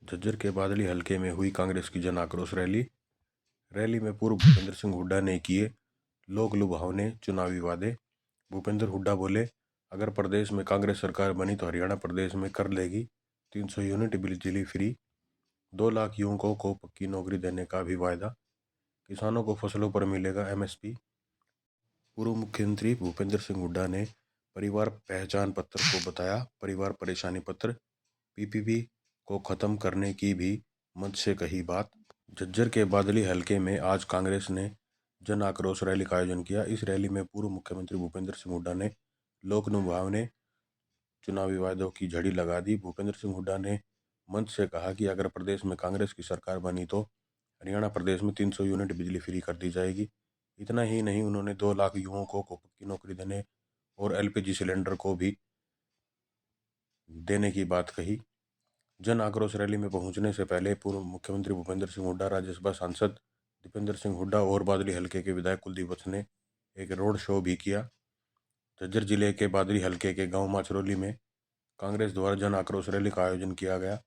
झज्जर के बादली हलके में हुई कांग्रेस की जन आक्रोश रैली में पूर्व भूपेंद्र सिंह हुड्डा ने किए लोक लुभावने चुनावी वादे। भूपेंद्र हुड्डा बोले, अगर प्रदेश में कांग्रेस सरकार बनी तो हरियाणा प्रदेश में कर लेगी 300 यूनिट बिजली फ्री, 2 लाख युवकों को पक्की नौकरी देने का भी वायदा, किसानों को फसलों पर मिलेगा MSP। पूर्व मुख्यमंत्री भूपेंद्र सिंह हुड्डा ने परिवार पहचान पत्र को बताया परिवार परेशानी पत्र, PPP को खत्म करने की भी मंच से कही बात। झज्जर के बादली हलके में आज कांग्रेस ने जन आक्रोश रैली का आयोजन किया। इस रैली में पूर्व मुख्यमंत्री भूपेंद्र सिंह हुड्डा ने लोक लुभावने चुनावी वादों की झड़ी लगा दी। भूपेंद्र सिंह हुड्डा ने मंच से कहा कि अगर प्रदेश में कांग्रेस की सरकार बनी तो हरियाणा प्रदेश में 300 यूनिट बिजली फ्री कर दी जाएगी। इतना ही नहीं, उन्होंने 2 लाख युवकों को पक्की नौकरी देने और LPG सिलेंडर को भी देने की बात कही। जन आक्रोश रैली में पहुंचने से पहले पूर्व मुख्यमंत्री भूपेंद्र सिंह हुड्डा, राज्यसभा सांसद दीपेंद्र सिंह हुड्डा और बादली हलके के विधायक कुलदीप वत्स ने एक रोड शो भी किया। झज्जर जिले के बादली हलके के गांव माचरोली में कांग्रेस द्वारा जन आक्रोश रैली का आयोजन किया गया।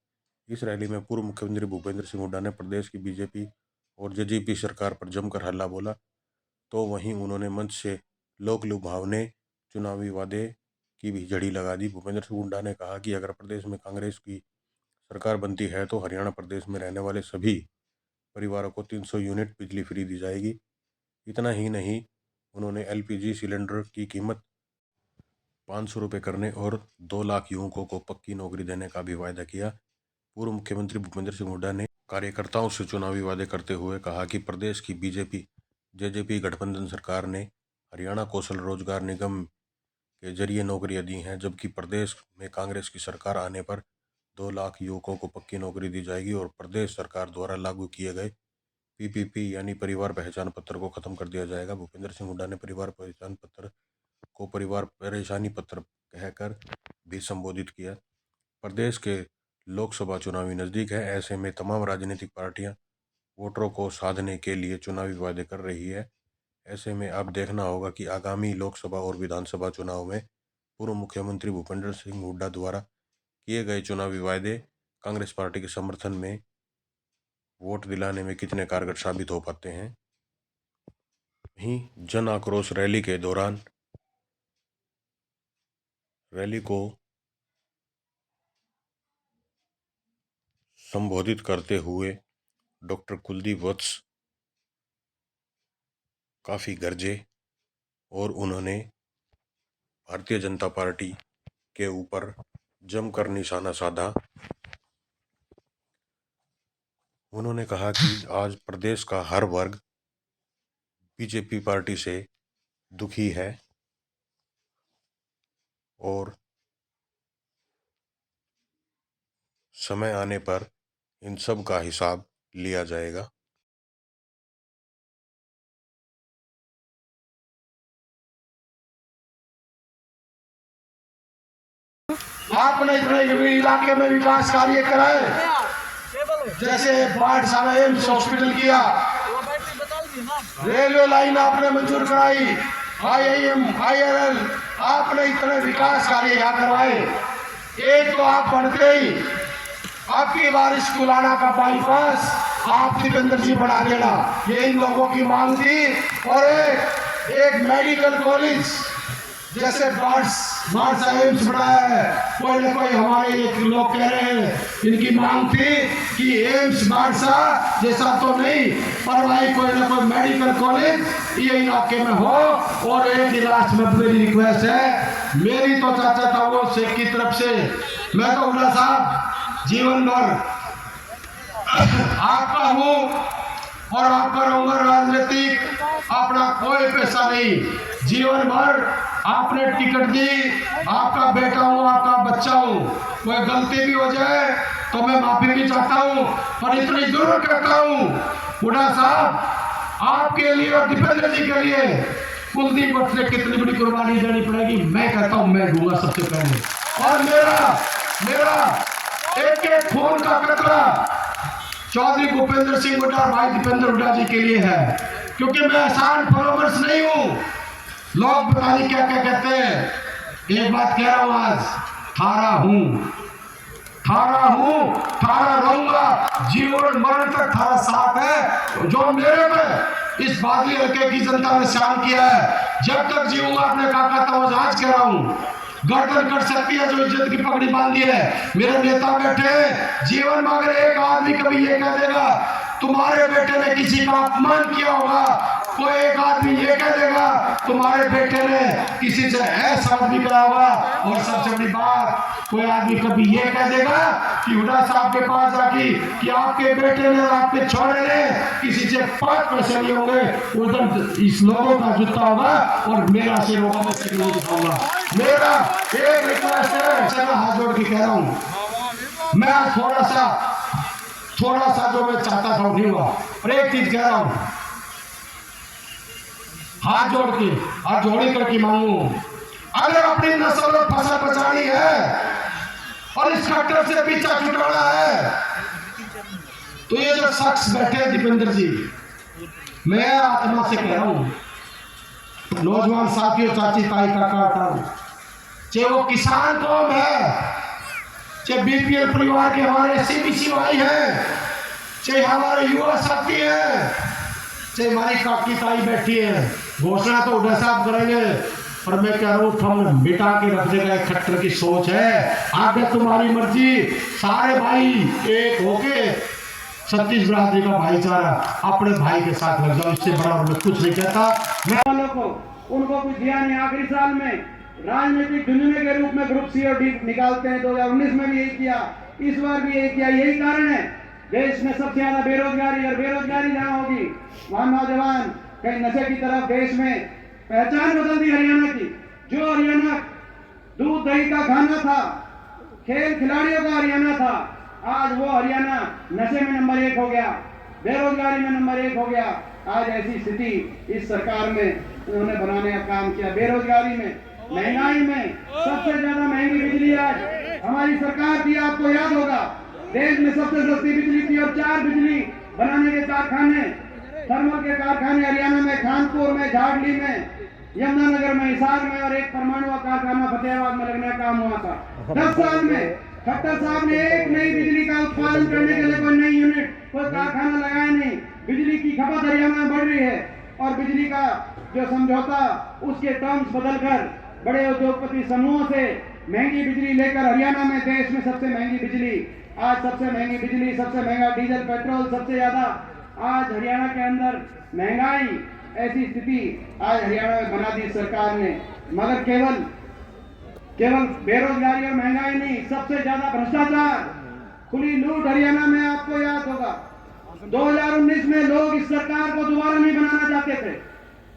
इस रैली में पूर्व मुख्यमंत्री भूपेंद्र सिंह हुड्डा ने प्रदेश की बीजेपी और JJP सरकार पर जमकर हल्ला बोला, तो वहीं उन्होंने मंच से लोक लुभावने चुनावी वादे की भी झड़ी लगा दी। भूपेंद्र सिंह हुड्डा ने कहा कि अगर प्रदेश में कांग्रेस की सरकार बनती है तो हरियाणा प्रदेश में रहने वाले सभी परिवारों को 300 यूनिट बिजली फ्री दी जाएगी। इतना ही नहीं, उन्होंने LPG सिलेंडर की कीमत 500 रुपये करने और 2 लाख युवकों को पक्की नौकरी देने का भी वायदा किया। पूर्व मुख्यमंत्री भूपेंद्र सिंह हुड्डा ने कार्यकर्ताओं से चुनावी वादे करते हुए कहा कि प्रदेश की BJP JJP गठबंधन सरकार ने हरियाणा कौशल रोजगार निगम के जरिए नौकरियां दी हैं, जबकि प्रदेश में कांग्रेस की सरकार आने पर 2 लाख युवकों को पक्की नौकरी दी जाएगी और प्रदेश सरकार द्वारा लागू किए गए PPP यानी परिवार पहचान पत्र को खत्म कर दिया जाएगा। भूपेंद्र सिंह हुड्डा ने परिवार पहचान पत्र को परिवार परेशानी पत्र कहकर भी संबोधित किया। प्रदेश के लोकसभा चुनावी नज़दीक है, ऐसे में तमाम राजनीतिक पार्टियां वोटरों को साधने के लिए चुनावी वादे कर रही है। ऐसे में अब देखना होगा कि आगामी लोकसभा और विधानसभा चुनाव में पूर्व मुख्यमंत्री भूपेंद्र सिंह हुड्डा द्वारा किए गए चुनावी वादे कांग्रेस पार्टी के समर्थन में वोट दिलाने में कितने कारगर साबित हो पाते हैं। वहीं जन आक्रोश रैली के दौरान रैली को संबोधित करते हुए डॉक्टर कुलदीप वत्स काफ़ी गरजे और उन्होंने भारतीय जनता पार्टी के ऊपर जमकर निशाना साधा। उन्होंने कहा कि आज प्रदेश का हर वर्ग BJP पार्टी से दुखी है और समय आने पर इन सब का हिसाब लिया जाएगा। आपने इतने इलाके में विकास कार्य कराए, जैसे पाठशाला एम्स हॉस्पिटल किया, रेलवे लाइन आपने मंजूर कराई, IIM IRL आपने इतने विकास कार्य यहाँ करवाए। एक तो आप बढ़ते ही आपकी बार स्कूलाना का बाईपास आप दीपेंद्र जी बढ़ा देना, ये इन लोगों की मांग थी। और एक मेडिकल कॉलेज जैसे बाढ़ एम्स बनाया है, कोई ना कोई हमारे लोग कह रहे हैं इनकी मांग थी कि एम्स बाढ़सा जैसा तो नहीं, पर भाई कोई ना कोई मेडिकल कॉलेज ये इलाके में हो। और एक ही लास्ट में मेरी रिक्वेस्ट है, मेरी तो चाचा ताऊ शेख की तरफ से, मैं तो हुड्डा साहब जीवन भर आपका हूँ और आपका रहूंगा। राजनीतिक अपना कोई पैसा नहीं, जीवन भर आपने टिकट दी, आपका बेटा हूँ, आपका बच्चा हूँ, कोई गलती भी हो जाए तो मैं माफी भी चाहता हूँ, पर इतनी जरूर करता हूँ हुड्डा साहब आपके लिए और दीपेंद्र जी के लिए कुलदीप वत्स ने कितनी बड़ी कुर्बानी देनी पड़ेगी, मैं कहता हूँ मैं दूंगा सबसे पहले। और मेरा एक एक खून का कतरा चौधरी भूपेंद्र सिंह हुड्डा और भाई दीपेंद्र हुड्डा जी के लिए है, क्योंकि मैं आसान फॉलोवर्स नहीं हूँ। लोग पता नहीं क्या क्या कहते हैं, एक बात कह रहा हूं, आज थारा हूं, थारा रहूंगा जीवन मरण तक थारा साथ है। जो मेरे में इस बागी हल्के की जनता ने शान किया है, जब तक जीऊंगा अपने काका तवजाज कह रहा हूँ, गर्दन कट सकती है जो इज्जत की पगड़ी बांधी है। मेरे नेता बैठे जीवन में अगर एक आदमी कभी ये कह देगा तुम्हारे बेटे ने किसी का अपमान किया होगा, कोई एक आदमी ये कह देगा तुम्हारे बेटे ने किसी से ऐसा आदमी करा होगा, और सबसे बड़ी बात कोई आदमी कभी ये कह देगा कि हुड्डा साहब के पास जाके कि आपके बेटे ने और आपके छोरे ने किसी से 5 पैसे लिए होंगे, उधर इस लोगों का जूता होगा और मेरा से लोगों में से दिखाऊंगा। मेरा एक रिक्वेस्ट है, चलो हाथ जोड़ के कह रहा हूँ, मैं थोड़ा सा जो मैं चाहता था नहीं हुआ, और एक चीज कह रहा हूं, हाथ जोड़ के हाथ जोड़ी करके मांगू, अगर अपनी नस्ल में फसल बचानी है और इस खट्टर से पीछा छुटवाना है, तो ये जो शख्स बैठे हैं दीपेंद्र जी, मैं आत्मा से कह रहा हूं, नौजवान साथियों, चाची ताई काका, चाहे वो किसान कौम है, चाहे बीपीएल परिवार के हमारे एससी भाई हैं, चाहे हमारे युवा साथी हैं, चाहे हमारी काकी ताई बैठी है, घोषणा तो हुड्डा साहब करेंगे, पर मैं कह रहा हूँ हम बिटा के रख देगा। एक खट्टर की सोच है, आगे तुम्हारी मर्जी, सारे भाई एक होके छत्तीस बिरादरी का भाईचारा अपने भाई के साथ लग जाओ, इससे बड़ा मैं कुछ नहीं कहता। मैं वालों को उनको कुछ दिया नहीं, आखिरी साल में राजनीतिक झुंझुने के रूप में ग्रुप सी और डी निकालते हैं। 2019 में भी यही किया, इस बार भी यही किया। यही कारण है देश में सबसे ज्यादा बेरोजगारी, और बेरोजगारी जहां होगी वहां नौजवान कहीं नशे की तरफ। देश में पहचान बदल दी हरियाणा की, जो हरियाणा दूध दही का खाना था, खेल खिलाड़ियों का हरियाणा था, आज वो हरियाणा नशे में नंबर 1 हो गया, बेरोजगारी में नंबर 1 हो गया। आज ऐसी स्थिति इस सरकार में उन्होंने बनाने का काम किया। बेरोजगारी में, महंगाई में, सबसे ज्यादा महंगी बिजली आज हमारी सरकार थी। आपको याद होगा देश में सबसे सस्ती बिजली थी, और 4 बिजली बनाने के कारखाने, थर्मल के कारखाने हरियाणा में, कानपुर में, झाड़ली में, यमुनानगर में, हिसार में, और एक परमाणु का कारखाना फतेहाबाद में लगने का काम हुआ था। 10 साल में खट्टर साहब ने एक नई बिजली का उत्पादन करने के लिए कोई नई यूनिट, कोई कारखाना लगाया नहीं। बिजली की खपत हरियाणा में बढ़ रही है, और बिजली का जो समझौता उसके टर्म्स बदलकर बड़े उद्योगपति समूहों से महंगी बिजली लेकर हरियाणा में देश में सबसे महंगी बिजली, आज सबसे महंगी बिजली, सबसे महंगा डीजल पेट्रोल, सबसे ज्यादा आज हरियाणा के अंदर महंगाई, ऐसी स्थिति आज हरियाणा में बना दी सरकार ने। मगर केवल बेरोजगारी और महंगाई नहीं, सबसे ज्यादा भ्रष्टाचार, खुली लूट हरियाणा में। आपको याद होगा 2019 में लोग इस सरकार को दोबारा नहीं बनाना चाहते थे,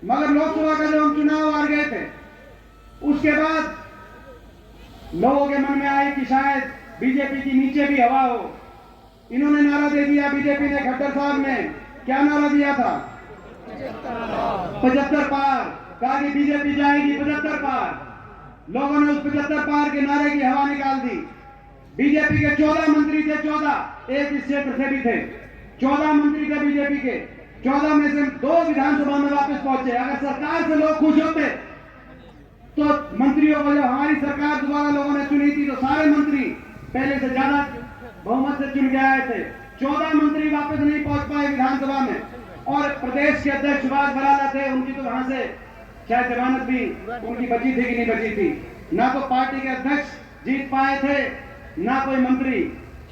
मगर लोकसभा का जब हम चुनाव हार गए थे, उसके बाद लोगों के मन में आई कि शायद बीजेपी की नीचे भी हवा हो। इन्होंने नारा दे दिया, बीजेपी ने, खट्टर साहब ने क्या नारा दिया था? 75 पार, कहा कि बीजेपी जाएगी 75 पार। लोगों ने उस 75 पार के नारे की हवा निकाल दी। बीजेपी के 14 मंत्री थे, 14 एक इस क्षेत्र से भी थे, 14 मंत्री थे बीजेपी के, 14 में से 2 विधानसभा में वापस पहुंचे। अगर सरकार से लोग खुश होते तो मंत्रियों को, जब हमारी सरकार दोबारा लोगों ने चुनी थी, तो सारे मंत्री पहले से ज्यादा बहुमत से चुन के आए थे। 14 मंत्री वापस नहीं पहुंच पाए विधानसभा में, और प्रदेश के अध्यक्ष सुभाष बराला थे, उनकी तो वहां से शायद जमानत भी उनकी बची थी कि नहीं बची थी। ना तो पार्टी के अध्यक्ष जीत पाए थे, ना कोई मंत्री।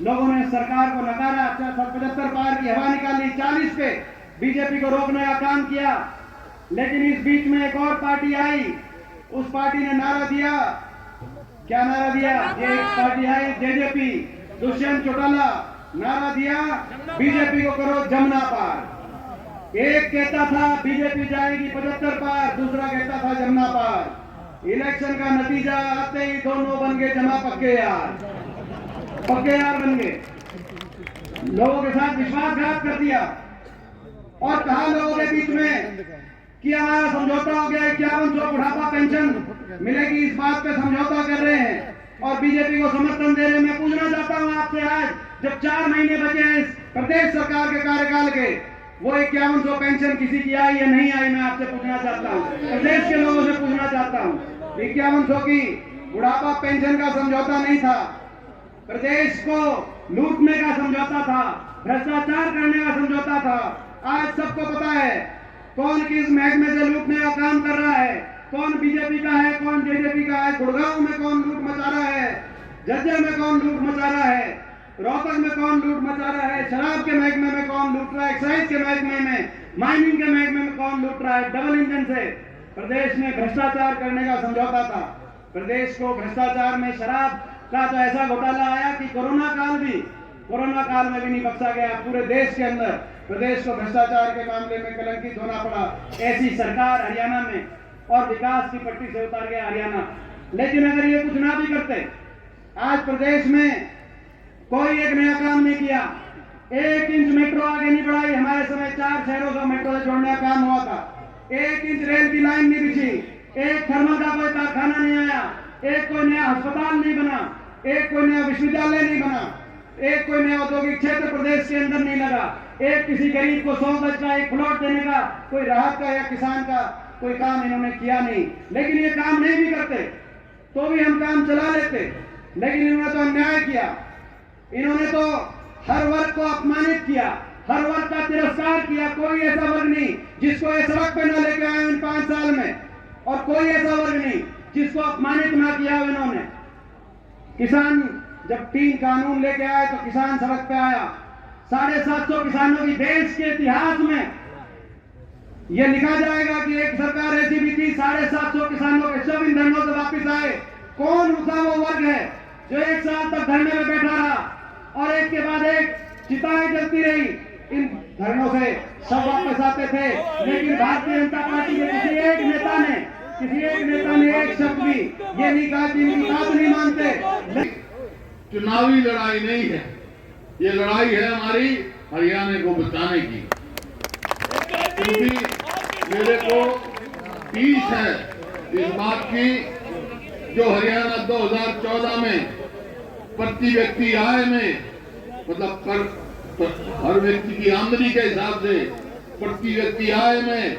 लोगों ने सरकार को नकारा, 75 पार की हवा निकाली, 40 पे बीजेपी को रोकने का काम किया। लेकिन इस बीच में एक और पार्टी आई, उस पार्टी ने नारा दिया, क्या नारा दिया? ये एक पार्टी आई जेजेपी, दुष्यंत चौटाला, नारा दिया बीजेपी को करो जमुना पार। एक कहता था बीजेपी जाएगी 75 पार, दूसरा कहता था जमुना पार। इलेक्शन का नतीजा आते ही दोनों बन गए जमा पक्के यार, पक्के यार बन गए। लोगों के साथ विश्वासघात कर दिया, और कहा लोगों के बीच में कि हमारा समझौता हो गया, 5100 बुढ़ापा पेंशन मिलेगी, इस बात पे समझौता कर रहे हैं और बीजेपी को समर्थन दे रहे हैं। मैं पूछना चाहता हूं आपसे, आज जब 4 महीने बचे हैं इस प्रदेश सरकार के कार्यकाल के, वो 5100 पेंशन किसी की आई या नहीं आई? मैं आपसे पूछना चाहता हूं, प्रदेश के लोगों से पूछना चाहता हूं। 5100 की बुढ़ापा पेंशन का समझौता नहीं था। प्रदेश को लूटने का समझौता था, भ्रष्टाचार करने का समझौता था। आज सबको पता है कौन किस महकमे से लूटने का काम कर रहा है, कौन बीजेपी का है, कौन जेजेपी का है, गुड़गांव में कौन लूट मचा रहा है, झज्जर में कौन लूट मचा रहा है, रोहतक में कौन लूट मचा रहा है, शराब के महकमे में कौन लूट रहा है, एक्साइज के महकमे में, माइनिंग के महकमे में कौन लूट रहा है। डबल इंजन से प्रदेश में भ्रष्टाचार करने का समझौता था। प्रदेश को भ्रष्टाचार में शराब का तो ऐसा घोटाला आया कि कोरोना काल में भी नहीं बख्शा गया। पूरे देश के अंदर प्रदेश को भ्रष्टाचार के मामले में कलंकित होना पड़ा। ऐसी सरकार हरियाणा में, और विकास की पट्टी से उतार गया हरियाणा। लेकिन अगर ये कुछ ना भी करते, आज प्रदेश में कोई एक नया काम नहीं किया, 1 इंच मेट्रो आगे नहीं बढ़ाई। हमारे समय 4 शहरों को मेट्रो से जोड़ने का काम हुआ था, 1 इंच रेल की लाइन नहीं बिछी, एक थर्मल का कोई कारखाना नहीं आया, एक कोई नया अस्पताल नहीं बना, एक कोई नया विश्वविद्यालय नहीं बना, एक कोई नया औद्योगिक क्षेत्र प्रदेश के अंदर नहीं लगा, एक किसी गरीब को 100 गज का एक प्लॉट देने का, कोई राहत का या किसान का कोई काम इन्होंने किया नहीं। लेकिन ये काम नहीं भी करते तो भी हम काम चला लेते। लेकिन इन्होंने तो अन्याय किया, इन्होंने तो हर वर्ग को अपमानित किया, हर वर्ग का तिरस्कार किया। कोई ऐसा वर्ग नहीं जिसको ये सड़क पे न लेके आए इन 5 साल में, और कोई ऐसा वर्ग नहीं जिसको अपमानित ना किया हो इन्होंने। किसान जब 3 कानून लेके आए तो किसान सड़क पे आया। 750 किसानों की देश के इतिहास में यह लिखा जाएगा कि एक सरकार ऐसी भी थी 750 किसानों के शव इन धरनों से वापिस आए। कौन सा वो वर्ग है जो 1 साल तक धरने में बैठा रहा और एक के बाद एक चिताएं जलती रही? इन धरनों से सब वापस आते थे। लेकिन भारतीय जनता पार्टी के किसी एक नेता ने एक शब्द भी ये नहीं कहा कि इनकी बात नहीं मानते। चुनावी लड़ाई नहीं है, ये लड़ाई है हमारी हरियाणा को बचाने की। क्योंकि मेरे को पीस है इस बात की, जो हरियाणा 2014 में प्रति व्यक्ति आय में, मतलब हर व्यक्ति की आमदनी के हिसाब से प्रति व्यक्ति आय में,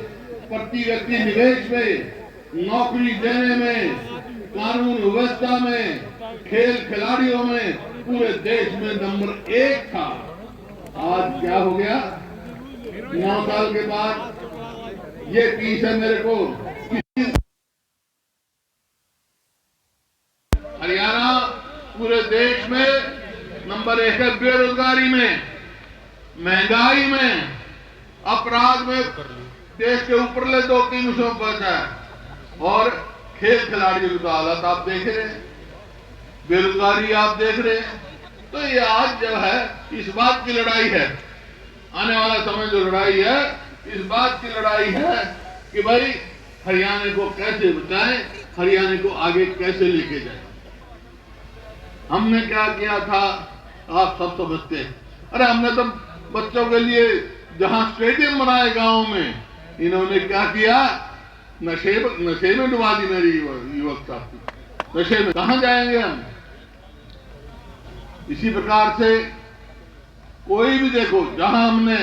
प्रति व्यक्ति निवेश में, नौकरी देने में, कानून व्यवस्था में, खेल खिलाड़ियों में पूरे देश में नंबर 1 था। आज क्या हो गया? 9 साल के बाद ये पीस है मेरे को। हरियाणा पूरे देश में नंबर 1 है बेरोजगारी में, महंगाई में, अपराध में देश के ऊपरले 2-3 विषयों पर है। और खेल खिलाड़ियों की तो हालत आप देख रहे हैं, बेरोजगारी आप देख रहे हैं। तो ये आज जो है इस बात की लड़ाई है, आने वाला समय जो लड़ाई है इस बात की लड़ाई है कि भाई हरियाणा को कैसे बचाएं, हरियाणा को आगे कैसे लेके जाएं। हमने क्या किया था आप सब समझते हैं। अरे हमने तो बच्चों के लिए जहां स्टेडियम बनाए गांव में, इन्होंने क्या किया? नशे में डुबा दी मेरी युवक साथी। नशे में कहां जाएंगे हम? इसी प्रकार से कोई भी देखो, जहां हमने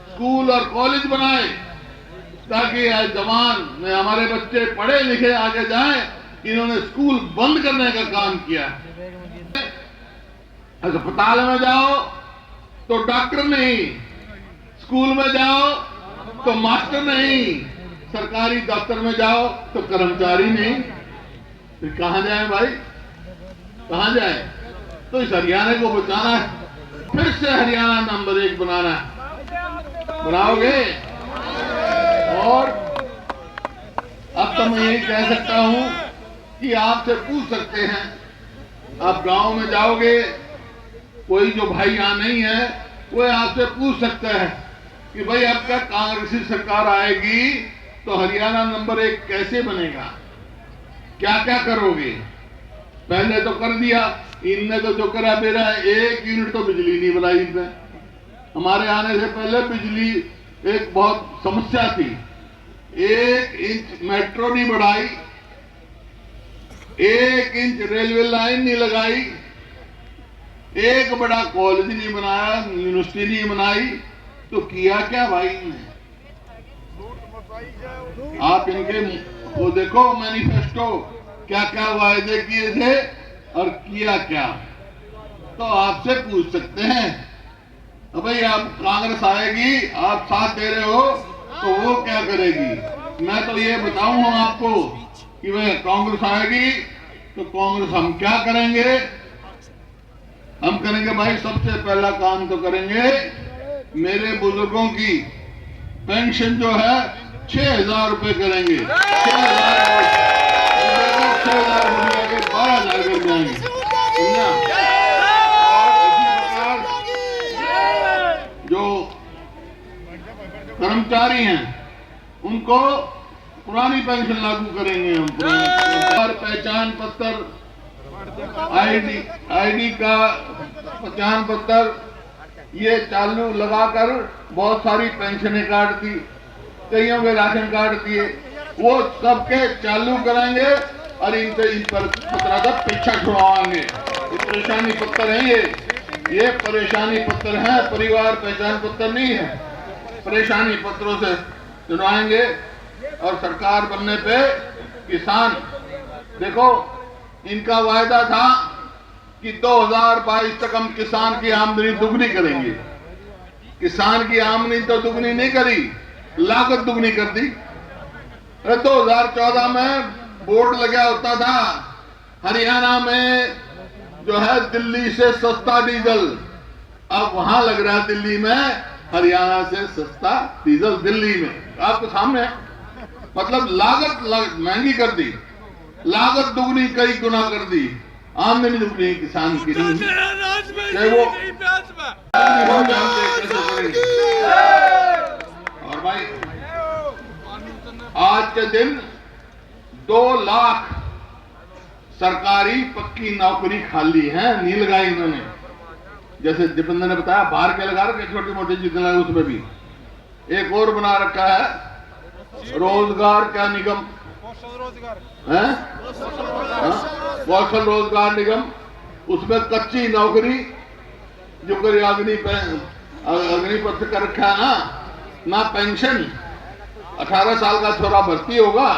स्कूल और कॉलेज बनाए ताकि जवान में हमारे बच्चे पढ़े लिखे आगे जाएं, इन्होंने स्कूल बंद करने का काम किया। अस्पताल में जाओ तो डॉक्टर नहीं, स्कूल में जाओ तो मास्टर नहीं, सरकारी दफ्तर में जाओ तो कर्मचारी नहीं। फिर कहां जाए भाई, कहां जाए? तो इस हरियाणा को बचाना है, फिर से हरियाणा नंबर 1 बनाना है। बनाओगे? और अब तो मैं यही कह सकता हूं कि आपसे पूछ सकते हैं, आप गांव में जाओगे, कोई जो भाई यहां नहीं है वो आपसे पूछ सकता है कि भाई अब तक कांग्रेसी सरकार आएगी तो हरियाणा नंबर 1 कैसे बनेगा, क्या क्या करोगे? पहले तो कर दिया इनने, तो जो करा मेरा 1 यूनिट तो बिजली नहीं बनाई इनने। हमारे आने से पहले बिजली एक बहुत समस्या थी, 1 इंच मेट्रो नहीं बढ़ाई, 1 इंच रेलवे लाइन नहीं लगाई, एक बड़ा कॉलेज नहीं बनाया, यूनिवर्सिटी नहीं बनाई। तो किया क्या भाई ने? आप इनके वो देखो मैनिफेस्टो, क्या क्या वायदे किए थे और किया क्या। तो आपसे पूछ सकते हैं, अब भाई आप कांग्रेस आएगी, आप साथ दे रहे हो तो वो क्या करेगी। मैं तो ये बताऊंगा आपको कि भाई कांग्रेस आएगी तो कांग्रेस हम क्या करेंगे। हम करेंगे भाई, सबसे पहला काम तो करेंगे, मेरे बुजुर्गों की पेंशन जो है 6,000 रुपए करेंगे। 6,000 रुपए के 12,000 कर जाएंगे, समझा। और इसी प्रकार जो कर्मचारी हैं उनको पुरानी पेंशन लागू करेंगे हम। और पहचान पत्र, आईडी का पहचान पत्र, ये चालू लगाकर बहुत सारी पेंशनें काट दी, कईयों के राशन कार्ड दिए, वो सबके चालू कराएंगे और इनसे इन पर पत्र का पीछा छुड़वाएंगे। ये परेशानी पत्र है, ये परेशानी पत्र है, परिवार पहचान पत्र नहीं है। परेशानी पत्रों से चुनवाएंगे और सरकार बनने पे किसान, देखो इनका वायदा था कि 2022 तक हम किसान की आमदनी दुगनी करेंगे। किसान की आमदनी तो दुगनी नहीं करी, लागत दुगनी कर दी। 2014 में बोर्ड लगा होता था हरियाणा में जो है दिल्ली से सस्ता डीजल, अब वहां लग रहा है दिल्ली में हरियाणा से सस्ता डीजल दिल्ली में, आपके सामने है। मतलब लागत महंगी कर दी, लागत दुगनी कई गुना कर दी, आमदनी दुगनी किसान की नहीं। वो और भाई आज के दिन 2 लाख सरकारी पक्की नौकरी खाली है, नहीं लगाई इन्होंने। जैसे दीपेंद्र ने बताया, बाहर के लगा रखे छोटी मोटी जितना है, उसमें भी एक और बना रखा है रोजगार का निगम है, कौशल रोजगार निगम। उसमें कच्ची नौकरी जो कोई अग्निपथ कर रखा है ना पेंशन। 18 साल का छोरा भर्ती होगा,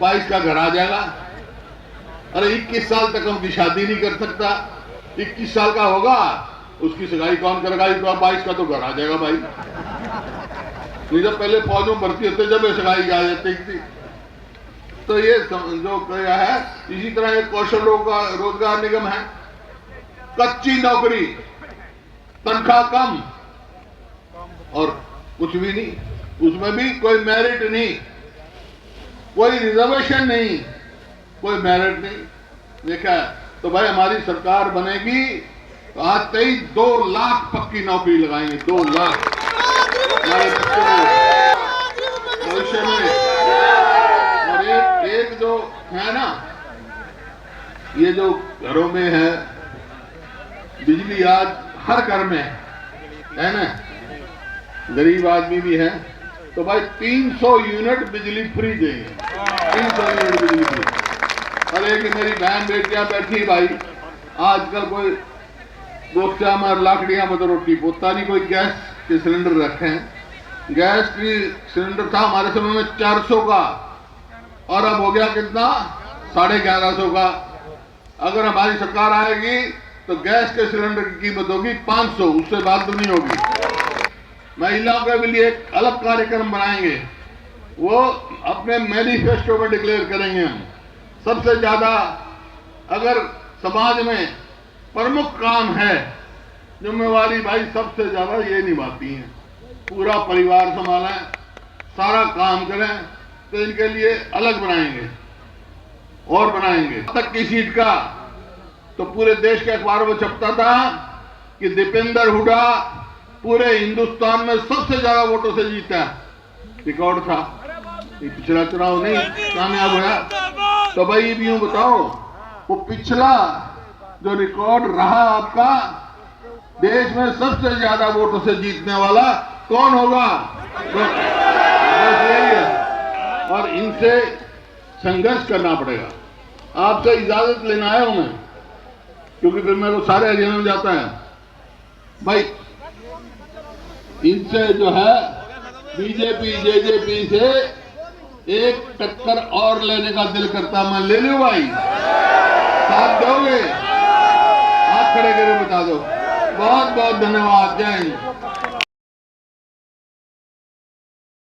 22 का घर आ जाएगा। अरे 21 साल तक उनकी शादी नहीं कर सकता, 21 साल का होगा उसकी सगाई कौन करेगा, 22 का तो घर आ जाएगा भाई। नहीं तो पहले फौज में भर्ती होते जब सगाई आ जाती थी। तो ये जो क्या है, इसी तरह एक कौशल रोजगार निगम है, कच्ची नौकरी, तनख्वाह कम और कुछ भी नहीं, उसमें भी कोई मेरिट नहीं, कोई रिजर्वेशन नहीं, कोई मेरिट नहीं। देखा तो भाई हमारी सरकार बनेगी तो आज 2 लाख पक्की नौकरी लगाएंगे, 2 लाख हमारे बच्चों को भविष्य में। और एक जो है ना, ये जो घरों में है बिजली, आज हर घर में है ना, गरीब आदमी भी है तो भाई 300 यूनिट बिजली फ्री देंगे, 300 यूनिट बिजली फ्री। अरे कि मेरी बहन बेटियां बैठी भाई, आजकल कोई गोफ्ता में लाकड़ियां में तो रोटी पोता नहीं, कोई गैस के सिलेंडर रखे हैं। गैस की सिलेंडर था हमारे समय में 400 का और अब हो गया कितना, 1150 का। अगर हमारी सरकार आएगी तो गैस के सिलेंडर की कीमत होगी 500, उससे बात नहीं होगी। महिलाओं के लिए एक अलग कार्यक्रम बनाएंगे, वो अपने मैनिफेस्टो में डिक्लेयर करेंगे हम। सबसे ज्यादा अगर समाज में प्रमुख काम है, जिम्मेवारी भाई सबसे ज्यादा ये निभाती हैं, पूरा परिवार संभालें, सारा काम करें, तो इनके लिए अलग बनाएंगे और बनाएंगे। तक की सीट का तो पूरे देश के अखबारों में छपता था कि दीपेंद्र हुड्डा पूरे हिंदुस्तान में सबसे ज्यादा वोटों से जीता, रिकॉर्ड था। ये पिछला चुनाव नहीं कामयाब हुआ। तो भाई भी यूं बताओ, वो पिछला जो रिकॉर्ड रहा आपका, देश में सबसे ज्यादा वोटों से जीतने वाला कौन होगा? बस यही है, और इनसे संघर्ष करना पड़ेगा। आपसे इजाजत लेना आया हूं मैं, क्योंकि फिर मेरे को सारे हरियाणा में जाता है भाई। इनसे जो है बीजेपी जेजेपी से एक टक्कर और लेने का दिल करता, मैं ले लूं भाई, साथ दोगे? हाथ खड़े करके बता दो। बहुत बहुत धन्यवाद। जय हिंद।